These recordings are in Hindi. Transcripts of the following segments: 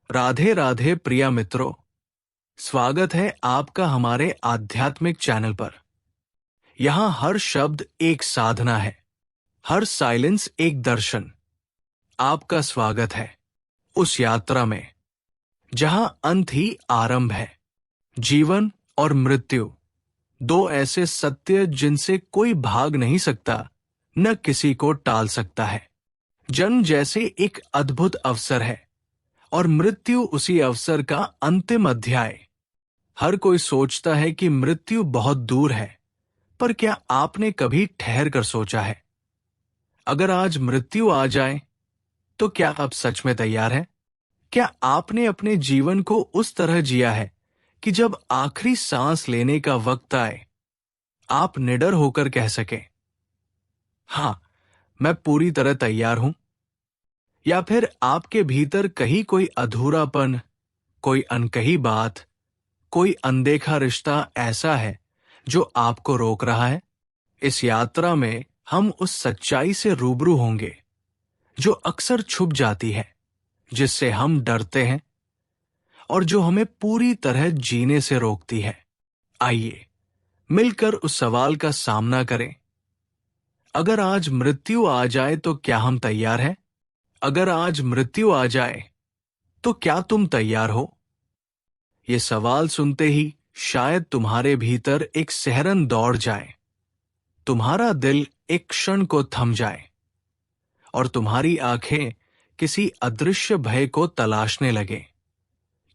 राधे राधे प्रिय मित्रों, स्वागत है आपका हमारे आध्यात्मिक चैनल पर। यहाँ हर शब्द एक साधना है, हर साइलेंस एक दर्शन। आपका स्वागत है उस यात्रा में जहाँ अंत ही आरंभ है। जीवन और मृत्यु, दो ऐसे सत्य जिनसे कोई भाग नहीं सकता, न किसी को टाल सकता है। जन्म जैसे एक अद्भुत अवसर है और मृत्यु उसी अवसर का अंतिम अध्याय। हर कोई सोचता है कि मृत्यु बहुत दूर है, पर क्या आपने कभी ठहर कर सोचा है, अगर आज मृत्यु आ जाए तो क्या आप सच में तैयार हैं? क्या आपने अपने जीवन को उस तरह जिया है कि जब आखिरी सांस लेने का वक्त आए, आप निडर होकर कह सकें, हाँ, मैं पूरी तरह तैयार हूं? या फिर आपके भीतर कहीं कोई अधूरापन, कोई अनकही बात, कोई अनदेखा रिश्ता ऐसा है जो आपको रोक रहा है? इस यात्रा में हम उस सच्चाई से रूबरू होंगे जो अक्सर छुप जाती है, जिससे हम डरते हैं और जो हमें पूरी तरह जीने से रोकती है। आइए मिलकर उस सवाल का सामना करें, अगर आज मृत्यु आ जाए तो क्या हम तैयार हैं? अगर आज मृत्यु आ जाए तो क्या तुम तैयार हो? ये सवाल सुनते ही शायद तुम्हारे भीतर एक सिहरन दौड़ जाए, तुम्हारा दिल एक क्षण को थम जाए और तुम्हारी आंखें किसी अदृश्य भय को तलाशने लगे,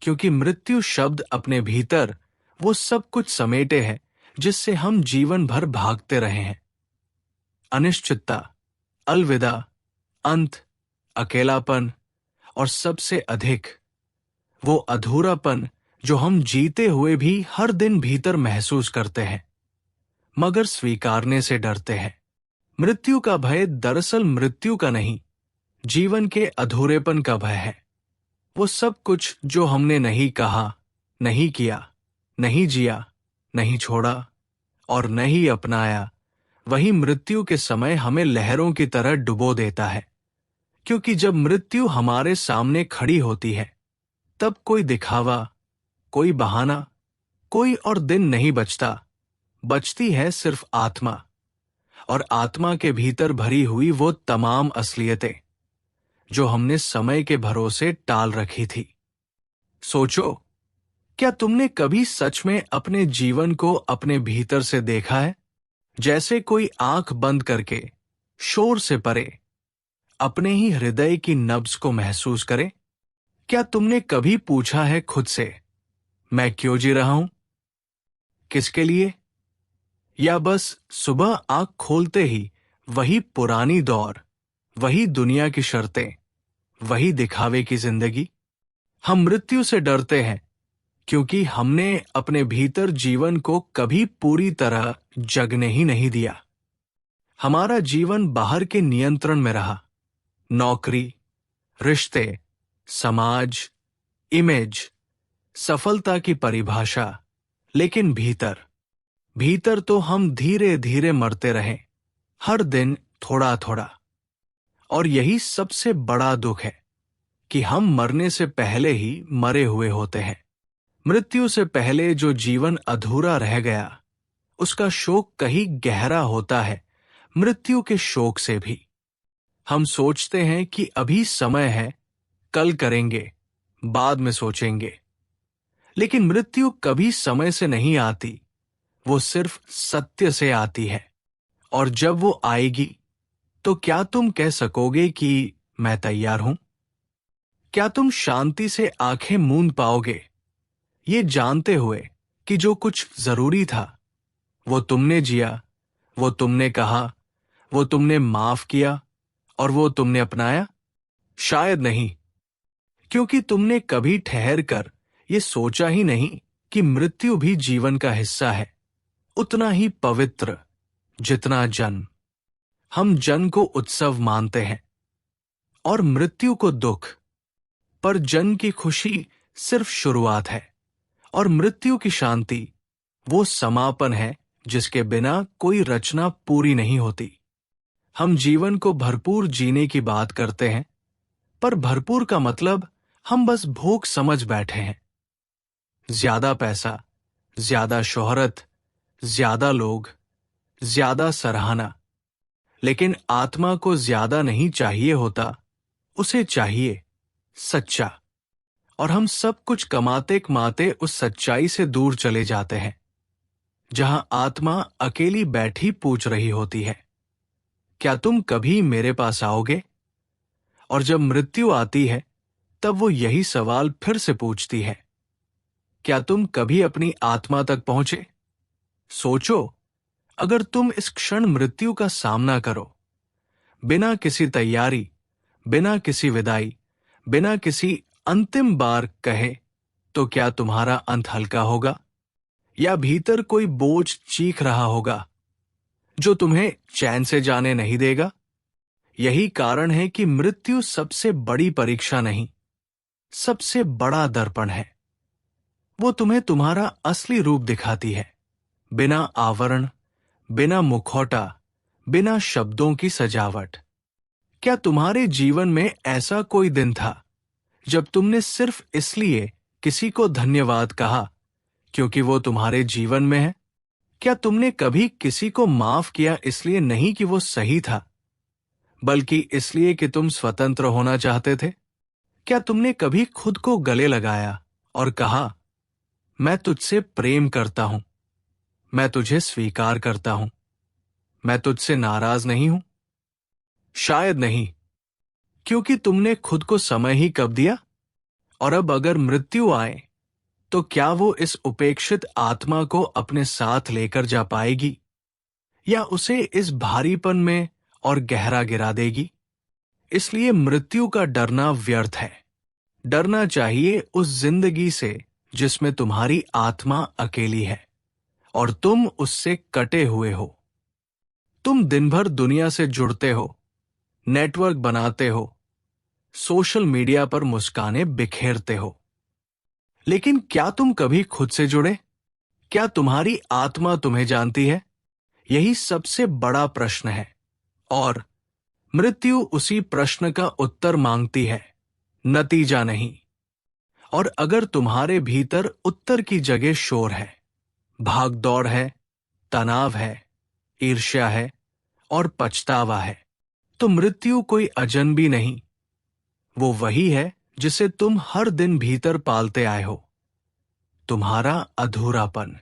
क्योंकि मृत्यु शब्द अपने भीतर वो सब कुछ समेटे है जिससे हम जीवन भर भागते रहे हैं। अनिश्चितता, अलविदा, अंत, अकेलापन और सबसे अधिक वो अधूरापन जो हम जीते हुए भी हर दिन भीतर महसूस करते हैं, मगर स्वीकारने से डरते हैं। मृत्यु का भय दरअसल मृत्यु का नहीं, जीवन के अधूरेपन का भय है। वो सब कुछ जो हमने नहीं कहा, नहीं किया, नहीं जिया, नहीं छोड़ा और नहीं अपनाया, वही मृत्यु के समय हमें लहरों की तरह डुबो देता है। क्योंकि जब मृत्यु हमारे सामने खड़ी होती है, तब कोई दिखावा, कोई बहाना, कोई और दिन नहीं बचता। बचती है सिर्फ आत्मा, और आत्मा के भीतर भरी हुई वो तमाम असलियतें जो हमने समय के भरोसे टाल रखी थी। सोचो, क्या तुमने कभी सच में अपने जीवन को अपने भीतर से देखा है, जैसे कोई आंख बंद करके शोर से परे अपने ही हृदय की नब्ज को महसूस करे? क्या तुमने कभी पूछा है खुद से, मैं क्यों जी रहा हूं, किसके लिए? या बस सुबह आंख खोलते ही वही पुरानी दौर, वही दुनिया की शर्तें, वही दिखावे की जिंदगी? हम मृत्यु से डरते हैं क्योंकि हमने अपने भीतर जीवन को कभी पूरी तरह जगने ही नहीं दिया। हमारा जीवन बाहर के नियंत्रण में रहा, नौकरी, रिश्ते, समाज, इमेज, सफलता की परिभाषा, लेकिन भीतर भीतर तो हम धीरे धीरे मरते रहे, हर दिन थोड़ा थोड़ा। और यही सबसे बड़ा दुख है कि हम मरने से पहले ही मरे हुए होते हैं। मृत्यु से पहले जो जीवन अधूरा रह गया, उसका शोक कहीं गहरा होता है मृत्यु के शोक से भी। हम सोचते हैं कि अभी समय है, कल करेंगे, बाद में सोचेंगे। लेकिन मृत्यु कभी समय से नहीं आती, वो सिर्फ सत्य से आती है। और जब वो आएगी तो क्या तुम कह सकोगे कि मैं तैयार हूं? क्या तुम शांति से आंखें मूंद पाओगे, ये जानते हुए कि जो कुछ जरूरी था वो तुमने जिया, वो तुमने कहा, वो तुमने माफ किया और वो तुमने अपनाया? शायद नहीं, क्योंकि तुमने कभी ठहर कर ये सोचा ही नहीं कि मृत्यु भी जीवन का हिस्सा है, उतना ही पवित्र जितना जन्म। हम जन्म को उत्सव मानते हैं और मृत्यु को दुख, पर जन्म की खुशी सिर्फ शुरुआत है और मृत्यु की शांति वो समापन है जिसके बिना कोई रचना पूरी नहीं होती। हम जीवन को भरपूर जीने की बात करते हैं, पर भरपूर का मतलब हम बस भूख समझ बैठे हैं। ज्यादा पैसा, ज्यादा शोहरत, ज्यादा लोग, ज्यादा सराहना। लेकिन आत्मा को ज्यादा नहीं चाहिए होता, उसे चाहिए सच्चा। और हम सब कुछ कमाते कमाते उस सच्चाई से दूर चले जाते हैं, जहां आत्मा अकेली बैठी पूछ रही होती है, क्या तुम कभी मेरे पास आओगे? और जब मृत्यु आती है, तब वो यही सवाल फिर से पूछती है, क्या तुम कभी अपनी आत्मा तक पहुंचे? सोचो, अगर तुम इस क्षण मृत्यु का सामना करो, बिना किसी तैयारी, बिना किसी विदाई, बिना किसी अंतिम बार कहे, तो क्या तुम्हारा अंत हल्का होगा? या भीतर कोई बोझ चीख रहा होगा जो तुम्हें चैन से जाने नहीं देगा? यही कारण है कि मृत्यु सबसे बड़ी परीक्षा नहीं, सबसे बड़ा दर्पण है। वो तुम्हें तुम्हारा असली रूप दिखाती है, बिना आवरण, बिना मुखौटा, बिना शब्दों की सजावट। क्या तुम्हारे जीवन में ऐसा कोई दिन था जब तुमने सिर्फ इसलिए किसी को धन्यवाद कहा क्योंकि वो तुम्हारे जीवन में है? क्या तुमने कभी किसी को माफ किया इसलिए नहीं कि वो सही था, बल्कि इसलिए कि तुम स्वतंत्र होना चाहते थे? क्या तुमने कभी खुद को गले लगाया और कहा, मैं तुझसे प्रेम करता हूं, मैं तुझे स्वीकार करता हूं, मैं तुझसे नाराज नहीं हूं? शायद नहीं, क्योंकि तुमने खुद को समय ही कब दिया। और अब अगर मृत्यु आए, तो क्या वो इस उपेक्षित आत्मा को अपने साथ लेकर जा पाएगी, या उसे इस भारीपन में और गहरा गिरा देगी? इसलिए मृत्यु का डरना व्यर्थ है। डरना चाहिए उस जिंदगी से जिसमें तुम्हारी आत्मा अकेली है और तुम उससे कटे हुए हो। तुम दिन भर दुनिया से जुड़ते हो, नेटवर्क बनाते हो, सोशल मीडिया पर मुस्कानें बिखेरते हो, लेकिन क्या तुम कभी खुद से जुड़े? क्या तुम्हारी आत्मा तुम्हें जानती है? यही सबसे बड़ा प्रश्न है, और मृत्यु उसी प्रश्न का उत्तर मांगती है, नतीजा नहीं। और अगर तुम्हारे भीतर उत्तर की जगह शोर है, भागदौड़ है, तनाव है, ईर्ष्या है और पछतावा है, तो मृत्यु कोई अजनबी नहीं, वो वही है जिसे तुम हर दिन भीतर पालते आए हो, तुम्हारा अधूरापन।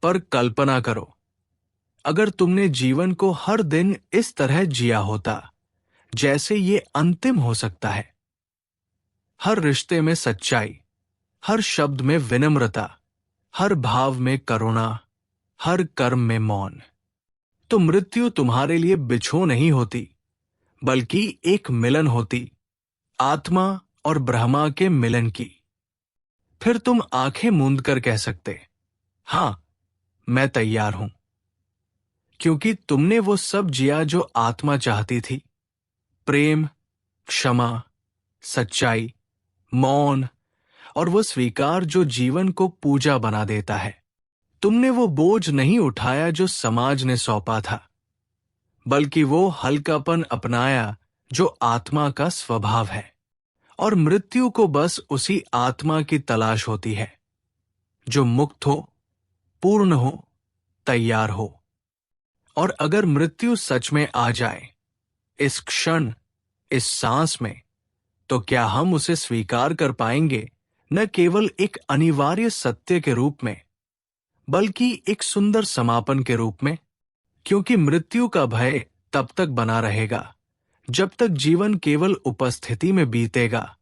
पर कल्पना करो, अगर तुमने जीवन को हर दिन इस तरह जिया होता जैसे ये अंतिम हो सकता है, हर रिश्ते में सच्चाई, हर शब्द में विनम्रता, हर भाव में करुणा, हर कर्म में मौन, तो मृत्यु तुम्हारे लिए बिछो नहीं होती, बल्कि एक मिलन होती, आत्मा और ब्रह्मा के मिलन की। फिर तुम आंखें मूंद कर कह सकते, हां, मैं तैयार हूं, क्योंकि तुमने वो सब जिया जो आत्मा चाहती थी। प्रेम, क्षमा, सच्चाई, मौन और वो स्वीकार जो जीवन को पूजा बना देता है। तुमने वो बोझ नहीं उठाया जो समाज ने सौंपा था, बल्कि वो हल्कापन अपनाया जो आत्मा का स्वभाव है। और मृत्यु को बस उसी आत्मा की तलाश होती है जो मुक्त हो, पूर्ण हो, तैयार हो। और अगर मृत्यु सच में आ जाए, इस क्षण, इस सांस में, तो क्या हम उसे स्वीकार कर पाएंगे, न केवल एक अनिवार्य सत्य के रूप में, बल्कि एक सुंदर समापन के रूप में? क्योंकि मृत्यु का भय तब तक बना रहेगा जब तक जीवन केवल उपस्थिति में बीतेगा,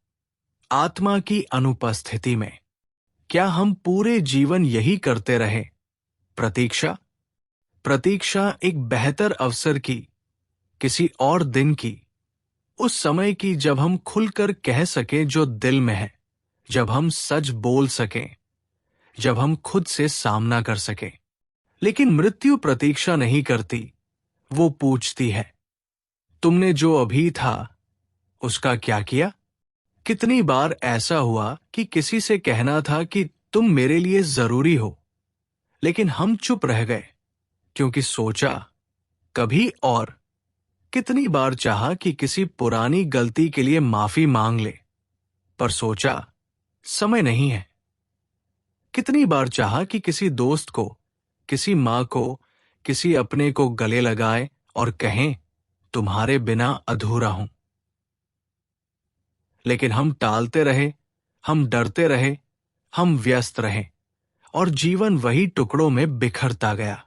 आत्मा की अनुपस्थिति में। क्या हम पूरे जीवन यही करते रहे, प्रतीक्षा? प्रतीक्षा एक बेहतर अवसर की, किसी और दिन की, उस समय की जब हम खुलकर कह सकें जो दिल में है, जब हम सच बोल सकें, जब हम खुद से सामना कर सकें। लेकिन मृत्यु प्रतीक्षा नहीं करती, वो पूछती है, तुमने जो अभी था उसका क्या किया? कितनी बार ऐसा हुआ कि किसी से कहना था कि तुम मेरे लिए जरूरी हो, लेकिन हम चुप रह गए क्योंकि सोचा कभी और। कितनी बार चाहा कि किसी पुरानी गलती के लिए माफी मांग ले, पर सोचा समय नहीं है। कितनी बार चाहा कि किसी दोस्त को, किसी माँ को, किसी अपने को गले लगाए और कहें तुम्हारे बिना अधूरा हूं। लेकिन हम टालते रहे, हम डरते रहे, हम व्यस्त रहे और जीवन वही टुकड़ों में बिखरता गया।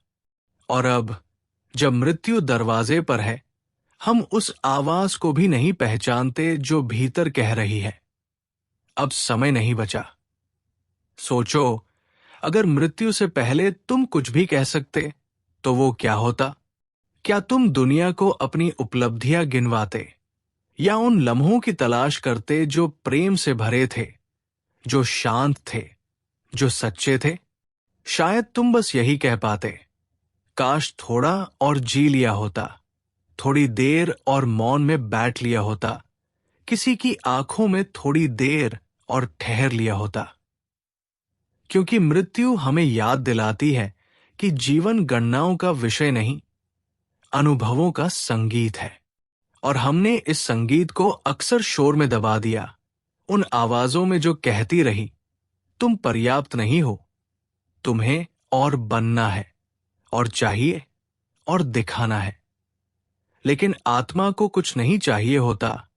और अब जब मृत्यु दरवाजे पर है, हम उस आवाज को भी नहीं पहचानते जो भीतर कह रही है अब समय नहीं बचा। सोचो, अगर मृत्यु से पहले तुम कुछ भी कह सकते तो वो क्या होता? क्या तुम दुनिया को अपनी उपलब्धियां गिनवाते या उन लम्हों की तलाश करते जो प्रेम से भरे थे, जो शांत थे, जो सच्चे थे? शायद तुम बस यही कह पाते, काश थोड़ा और जी लिया होता, थोड़ी देर और मौन में बैठ लिया होता, किसी की आंखों में थोड़ी देर और ठहर लिया होता। क्योंकि मृत्यु हमें याद दिलाती है कि जीवन गणनाओं का विषय नहीं, अनुभवों का संगीत है। और हमने इस संगीत को अक्सर शोर में दबा दिया, उन आवाजों में जो कहती रही तुम पर्याप्त नहीं हो, तुम्हें और बनना है और चाहिए और दिखाना है। लेकिन आत्मा को कुछ नहीं चाहिए होता,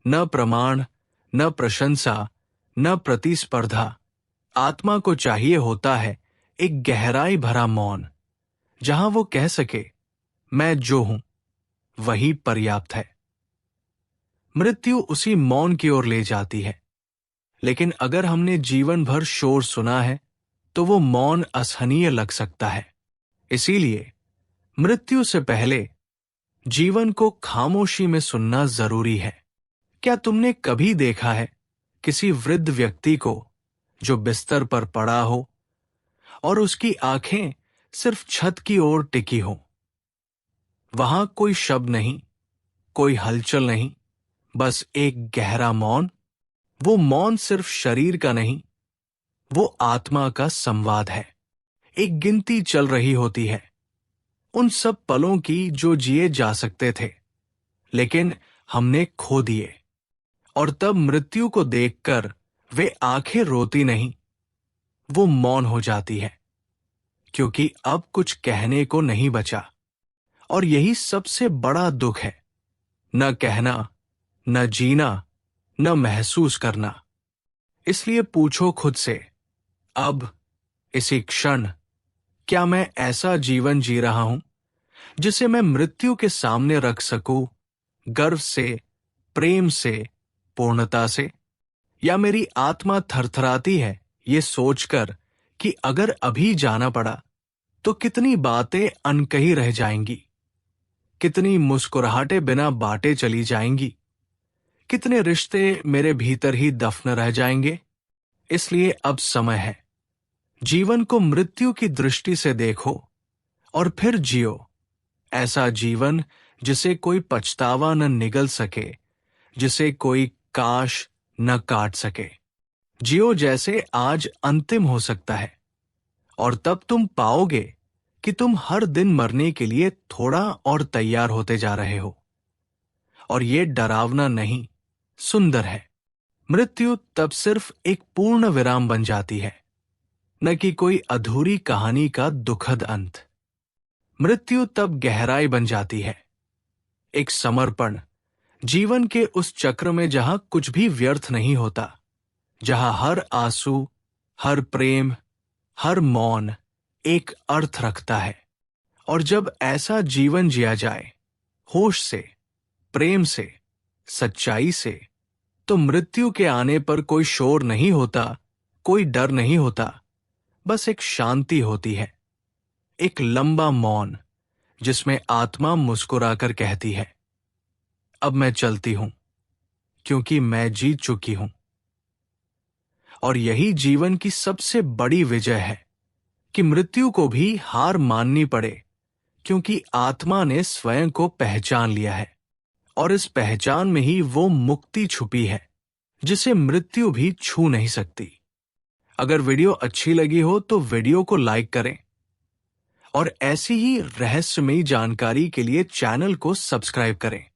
न प्रमाण, न प्रशंसा, न प्रतिस्पर्धा। आत्मा को चाहिए होता है एक गहराई भरा मौन, जहां वो कह सके मैं जो हूं वही पर्याप्त है। मृत्यु उसी मौन की ओर ले जाती है। लेकिन अगर हमने जीवन भर शोर सुना है तो वो मौन असहनीय लग सकता है। इसीलिए मृत्यु से पहले जीवन को खामोशी में सुनना जरूरी है। क्या तुमने कभी देखा है किसी वृद्ध व्यक्ति को जो बिस्तर पर पड़ा हो और उसकी आंखें सिर्फ छत की ओर टिकी हो? वहां कोई शब्द नहीं, कोई हलचल नहीं, बस एक गहरा मौन। वो मौन सिर्फ शरीर का नहीं, वो आत्मा का संवाद है। एक गिनती चल रही होती है उन सब पलों की जो जिए जा सकते थे लेकिन हमने खो दिए। और तब मृत्यु को देखकर वे आंखें रोती नहीं, वो मौन हो जाती है, क्योंकि अब कुछ कहने को नहीं बचा। और यही सबसे बड़ा दुख है, न कहना, न जीना, न महसूस करना। इसलिए पूछो खुद से, अब इसी क्षण क्या मैं ऐसा जीवन जी रहा हूं जिसे मैं मृत्यु के सामने रख सकूं, गर्व से, प्रेम से, पूर्णता से? या मेरी आत्मा थरथराती है ये सोचकर कि अगर अभी जाना पड़ा तो कितनी बातें अनकही रह जाएंगी, कितनी मुस्कुराहटें बिना बांटे चली जाएंगी, कितने रिश्ते मेरे भीतर ही दफन रह जाएंगे? इसलिए अब समय है, जीवन को मृत्यु की दृष्टि से देखो और फिर जियो ऐसा जीवन जिसे कोई पछतावा न निगल सके, जिसे कोई काश न काट सके। जियो जैसे आज अंतिम हो सकता है, और तब तुम पाओगे कि तुम हर दिन मरने के लिए थोड़ा और तैयार होते जा रहे हो। और ये डरावना नहीं, सुंदर है। मृत्यु तब सिर्फ एक पूर्ण विराम बन जाती है, न कि कोई अधूरी कहानी का दुखद अंत। मृत्यु तब गहराई बन जाती है, एक समर्पण जीवन के उस चक्र में जहां कुछ भी व्यर्थ नहीं होता, जहां हर आंसू, हर प्रेम, हर मौन एक अर्थ रखता है। और जब ऐसा जीवन जिया जाए, होश से, प्रेम से, सच्चाई से, तो मृत्यु के आने पर कोई शोर नहीं होता, कोई डर नहीं होता, बस एक शांति होती है, एक लंबा मौन जिसमें आत्मा मुस्कुराकर कहती है, अब मैं चलती हूं क्योंकि मैं जीत चुकी हूं। और यही जीवन की सबसे बड़ी विजय है कि मृत्यु को भी हार माननी पड़े, क्योंकि आत्मा ने स्वयं को पहचान लिया है। और इस पहचान में ही वो मुक्ति छुपी है जिसे मृत्यु भी छू नहीं सकती। अगर वीडियो अच्छी लगी हो तो वीडियो को लाइक करें और ऐसी ही रहस्यमयी जानकारी के लिए चैनल को सब्सक्राइब करें।